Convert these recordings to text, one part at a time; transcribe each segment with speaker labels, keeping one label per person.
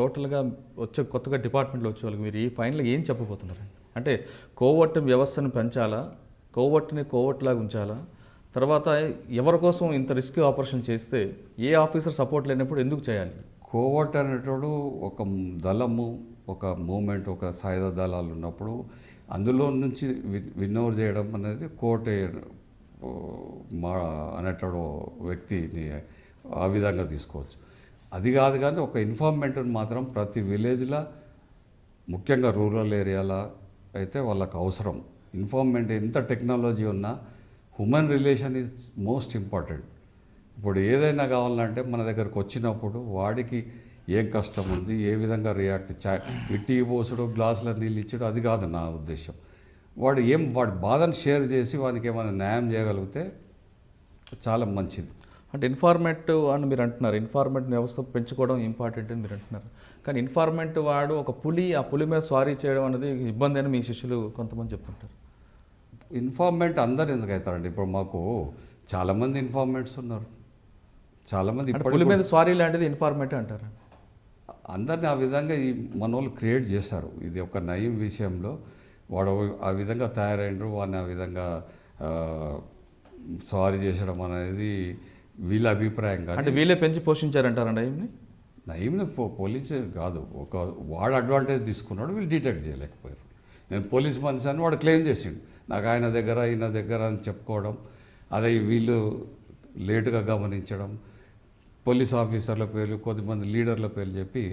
Speaker 1: టోటల్గా కొత్తగా డిపార్ట్మెంట్లో వచ్చే వాళ్ళకి మీరు ఈ ఫైనల్గా ఏం చెప్పబోతున్నారు? అంటే కోవర్ట్ వ్యవస్థను పెంచాలా, కోవర్ట్లాగా ఉంచాలా, తర్వాత ఎవరి కోసం ఇంత రిస్క్ ఆపరేషన్ చేస్తే ఏ ఆఫీసర్ సపోర్ట్ లేనప్పుడు ఎందుకు చేయాలి?
Speaker 2: కోవర్ట్ అనేటోడు ఒక దళము, ఒక మూమెంట్, ఒక సాయుధ దళాలు ఉన్నప్పుడు అందులో నుంచి విన్నోవర్ చేయడం అనేది కోర్టు మా అనేటోడు వ్యక్తిని ఆ విధంగా తీసుకోవచ్చు. అది కాదు కానీ ఒక ఇన్ఫార్మేటర్ని మాత్రం ప్రతి విలేజ్లో, ముఖ్యంగా రూరల్ ఏరియాలో అయితే వాళ్ళకు అవసరం. ఇన్ఫార్మెంట్ ఎంత టెక్నాలజీ ఉన్నా human relation is most important. ఇప్పుడు ఏదైనా కావాలంటే మన దగ్గరకు వచ్చినప్పుడు వాడికి ఏం కష్టం ఉంది, ఏ విధంగా రియాక్ట్ ఇట్టి పోసుడు, గ్లాసులో నీళ్ళు ఇచ్చాడు, అది కాదు నా ఉద్దేశం. వాడి బాధను షేర్ చేసి వానికి ఏమైనా న్యాయం చేయగలిగితే చాలా మంచిది.
Speaker 1: అంటే ఇన్ఫార్మేట్ అని మీరు అంటున్నారు, ఇన్ఫార్మేట్ వ్యవస్థ పెంచుకోవడం ఇంపార్టెంట్ అని మీరు అంటున్నారు. కానీ ఇన్ఫార్మేట్ వాడు ఒక పులి, ఆ పులి మీద స్వారీ చేయడం అనేది ఇబ్బంది అని మీ శిష్యులు కొంతమంది చెప్తుంటారు.
Speaker 2: ఇన్ఫార్మెంట్ అందరు ఎందుకు అవుతారండి? ఇప్పుడు మాకు చాలామంది ఇన్ఫార్మెంట్స్ ఉన్నారు, చాలామంది
Speaker 1: పులి మీద స్వారీ లాంటిది ఇన్ఫార్మేట్ అంటారు.
Speaker 2: అందరిని ఆ విధంగా ఈ మనోళ్ళు క్రియేట్ చేశారు. ఇది ఒక నయం విషయంలో వాడు ఆ విధంగా తయారైనరు, వాడిని ఆ విధంగా సారీ చేసడం అనేది వీళ్ళ అభిప్రాయం. కానీ
Speaker 1: అంటే వీళ్ళే పెంచి పోషించారంటారా
Speaker 2: నయంని పోలీసు కాదు, ఒక వాడు అడ్వాంటేజ్ తీసుకున్నాడు, వీళ్ళు డిటెక్ట్ చేయలేకపోయారు. నేను పోలీస్ మనిషి అని వాడు క్లెయిమ్ చేసిండు, నాకు ఆయన దగ్గర అని చెప్పుకోవడం, అదే వీళ్ళు లేటుగా గమనించడం, పోలీస్ ఆఫీసర్ల పేర్లు, కొద్దిమంది లీడర్ల పేర్లు చెప్పి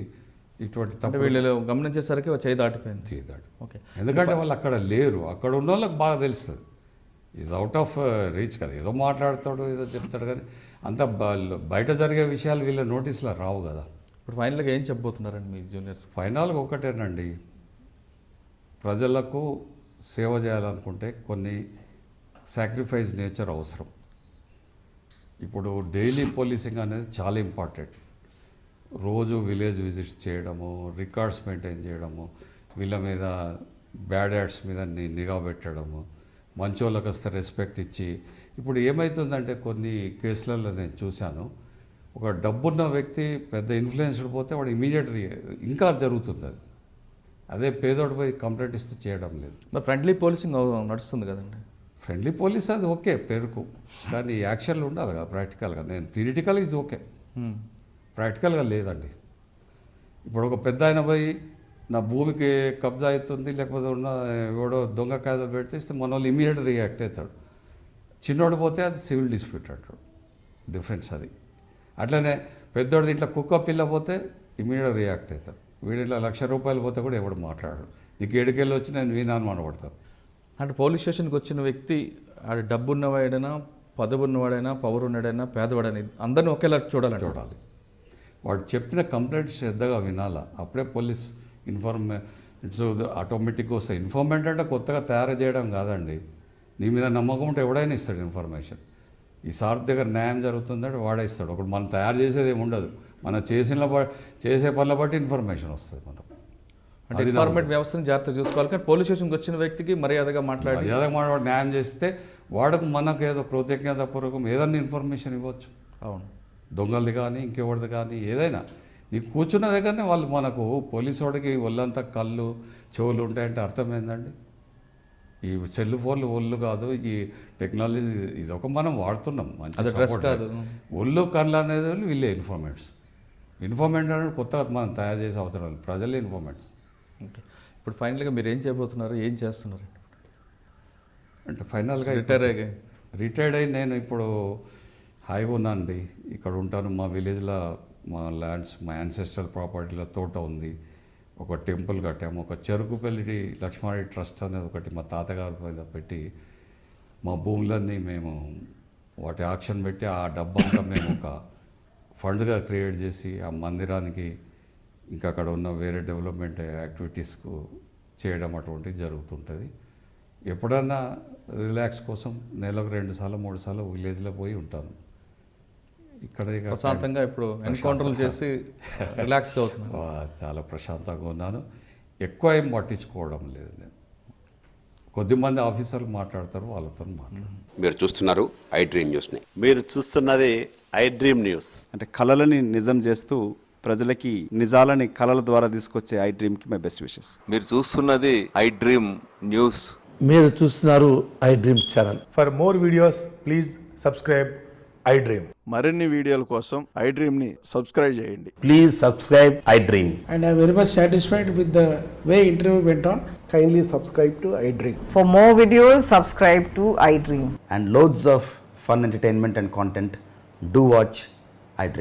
Speaker 2: ఇటువంటి తప్పు
Speaker 1: వీళ్ళు గమనించేసరికి చేయి దాటిపోయింది.
Speaker 2: ఓకే, ఎందుకంటే వాళ్ళు అక్కడ లేరు, అక్కడ ఉన్న వాళ్ళకి బాగా తెలుస్తుంది. ఈజ్ అవుట్ ఆఫ్ రీచ్ కదా, ఏదో మాట్లాడతాడు, ఏదో చెప్తాడు, కానీ అంత బయట జరిగే విషయాలు వీళ్ళ నోటీసులో రావు కదా.
Speaker 1: ఇప్పుడు ఫైనల్గా ఏం చెప్పబోతున్నారండి మీ జూనియర్స్?
Speaker 2: ఫైనల్గా ఒకటేనండి, ప్రజలకు సేవ చేయాలనుకుంటే కొన్ని సాక్రిఫైస్ నేచర్ అవసరం. ఇప్పుడు డైలీ పోలీసింగ్ అనేది చాలా ఇంపార్టెంట్. రోజు విలేజ్ విజిట్ చేయడము, రికార్డ్స్ మెయింటైన్ చేయడము, వీళ్ళ మీద బ్యాడ్ యాడ్స్ మీద నిఘా పెట్టడము, మంచోళ్ళకి వస్తే రెస్పెక్ట్ ఇచ్చి. ఇప్పుడు ఏమవుతుందంటే కొన్ని కేసులలో నేను చూశాను, ఒక డబ్బున్న వ్యక్తి పెద్ద ఇన్ఫ్లుయెన్స్డ్ పోతే వాడు ఇమీడియట్ ఇంకా జరుగుతుంది అది. అదే పేదోడు పోయి కంప్లైంట్ ఇస్తే చేయడం లేదు.
Speaker 1: ఫ్రెండ్లీ పోలీసింగ్ నడుస్తుంది కదండి.
Speaker 2: ఫ్రెండ్లీ పోలీస్ అది ఓకే పేరుకు, కానీ యాక్షన్లు ఉండాలి కదా ప్రాక్టికల్గా. నేను థియరిటికల్ ఇది ఓకే, ప్రాక్టికల్గా లేదండి. ఇప్పుడు ఒక పెద్ద ఆయన పోయి నా భూమికి కబ్జా అవుతుంది, లేకపోతే ఉన్న ఎవడో దొంగ కాయదలు పెడితే ఇస్తే మన వాళ్ళు ఇమీడియట్ రియాక్ట్ అవుతాడు. చిన్నోడు పోతే అది సివిల్ డిస్ప్యూట్ అంటాడు, డిఫరెన్స్ అది. అట్లనే పెద్దోడు దీంట్లో కుక్క పిల్ల పోతే ఇమీడియట్ రియాక్ట్ అవుతాడు. వీడిలో ₹1,00,000 పోతే కూడా ఎవడు మాట్లాడాడు, నీకు ఏడుకెళ్ళి వచ్చి నేను వీనాను మనబడతాను.
Speaker 1: అంటే పోలీస్ స్టేషన్కి వచ్చిన వ్యక్తి ఆడు డబ్బు ఉన్నవాడైనా, పదవి ఉన్నవాడైనా, పవర్ ఉన్నాడైనా, పేదవాడైనా అందరినీ ఒకేలా చూడాలి.
Speaker 2: వాడు చెప్పిన కంప్లైంట్ శ్రద్ధగా వినాలా, అప్పుడే పోలీస్ ఇట్స్ ఆటోమేటిక్గా వస్తాయి. ఇన్ఫార్మెంట్ అంటే కొత్తగా తయారు చేయడం కాదండి, నీ మీద నమ్మకం ఉంటే ఎవడైనా ఇస్తాడు ఇన్ఫర్మేషన్. ఈ సార్ దగ్గర న్యాయం జరుగుతుందంటే వాడే ఇస్తాడు. ఒకటి మనం తయారు చేసేది ఏమి ఉండదు, మనం చేసే పనుల బట్టి ఇన్ఫర్మేషన్ వస్తుంది మనకు.
Speaker 1: అంటే ఇన్ఫార్మేట్ వ్యవస్థను జాగ్రత్త చూసుకోవాలి. కానీ పోలీస్ స్టేషన్కి వచ్చిన వ్యక్తికి మర్యాదగా మాట్లాడి
Speaker 2: న్యాయం చేస్తే వాడికి మనకు ఏదో కృతజ్ఞతాపూర్వకం ఏదన్నా ఇన్ఫర్మేషన్ ఇవ్వచ్చు.
Speaker 1: అవును,
Speaker 2: దొంగలది కానీ ఇంకెవరిది కానీ ఏదైనా నీకు కూర్చున్న దగ్గరనే వాళ్ళు మనకు పోలీసు వాడికి ఒళ్ళంతా కళ్ళు చెవులు ఉంటాయంటే అర్థం ఏందండి? ఈ సెల్ ఫోన్లు ఒళ్ళు కాదు, ఈ టెక్నాలజీ ఇదొక మనం వాడుతున్నాం మంచి కాదు. ఒళ్ళు కళ్ళు అనేది వీళ్ళే ఇన్ఫార్మెంట్ అనేది కొత్తగా మనం తయారు చేసే అవసరం లేదు, ప్రజలే ఇన్ఫార్మెంట్స్.
Speaker 1: ఓకే, ఇప్పుడు ఫైనల్గా మీరు ఏం చేయబోతున్నారు, ఏం చేస్తున్నారు?
Speaker 2: అంటే ఫైనల్గా రిటైర్డ్ అయ్యి నేను ఇప్పుడు హాయిగా ఉన్నానండి. ఇక్కడ ఉంటాను, మా విలేజ్లో మా ల్యాండ్స్, మా యాన్సెస్ట్రల్ ప్రాపర్టీలో తోట ఉంది, ఒక టెంపుల్ కట్టాము, ఒక చెరుకుపల్లి లక్ష్మారెడ్డి ట్రస్ట్ అనేది ఒకటి మా తాతగారి మీద పెట్టి మా భూములన్నీ మేము వాటి ఆక్షన్ పెట్టి ఆ డబ్బంతా మేము ఒక ఫండ్గా క్రియేట్ చేసి ఆ మందిరానికి ఇంకా అక్కడ ఉన్న వేరే డెవలప్మెంట్ యాక్టివిటీస్కు చేయడం అటువంటిది జరుగుతుంటుంది. ఎప్పుడన్నా రిలాక్స్ కోసం నెలకు 2 సార్లు 3 సార్లు విలేజ్లో పోయి ఉంటాను. ఇక్కడ
Speaker 1: ప్రశాంతంగా ఇప్పుడు ఎన్కౌంటర్లు చేసి రిలాక్స్ అవుతున్నాను,
Speaker 2: చాలా ప్రశాంతంగా ఉన్నాను. ఎక్కువ ఏం పట్టించుకోవడం లేదు. నేను కొద్దిమంది ఆఫీసర్లు మాట్లాడతారు, వాళ్ళతో మాట్లాడతాను.
Speaker 3: మీరు చూస్తున్నారు ఐ డ్రీమ్ న్యూస్ని.
Speaker 4: మీరు చూస్తున్నది ఐ డ్రీమ్ న్యూస్.
Speaker 5: అంటే కళలని నిజం చేస్తూ
Speaker 3: ప్రజలకి నిజాలని కళల ద్వారా తీసుకొచ్చే ఐ డ్రీమ్కి మై బెస్ట్ విషెస్.
Speaker 4: మీరు చూస్తున్నది ఐ డ్రీమ్ న్యూస్.
Speaker 5: మీరు చూస్తున్నారు I dream channel.
Speaker 6: For more videos please subscribe I dream.
Speaker 7: మరిన్ని వీడియోల కోసం ఐ డ్రీమ్ని సబ్స్క్రైబ్ చేయండి.
Speaker 5: Please subscribe I dream.
Speaker 8: And I'm very much satisfied with the way interview went on.
Speaker 6: Kindly subscribe to I Dream.
Speaker 9: For more videos, subscribe to iDream.
Speaker 10: And loads of fun entertainment and content. Do watch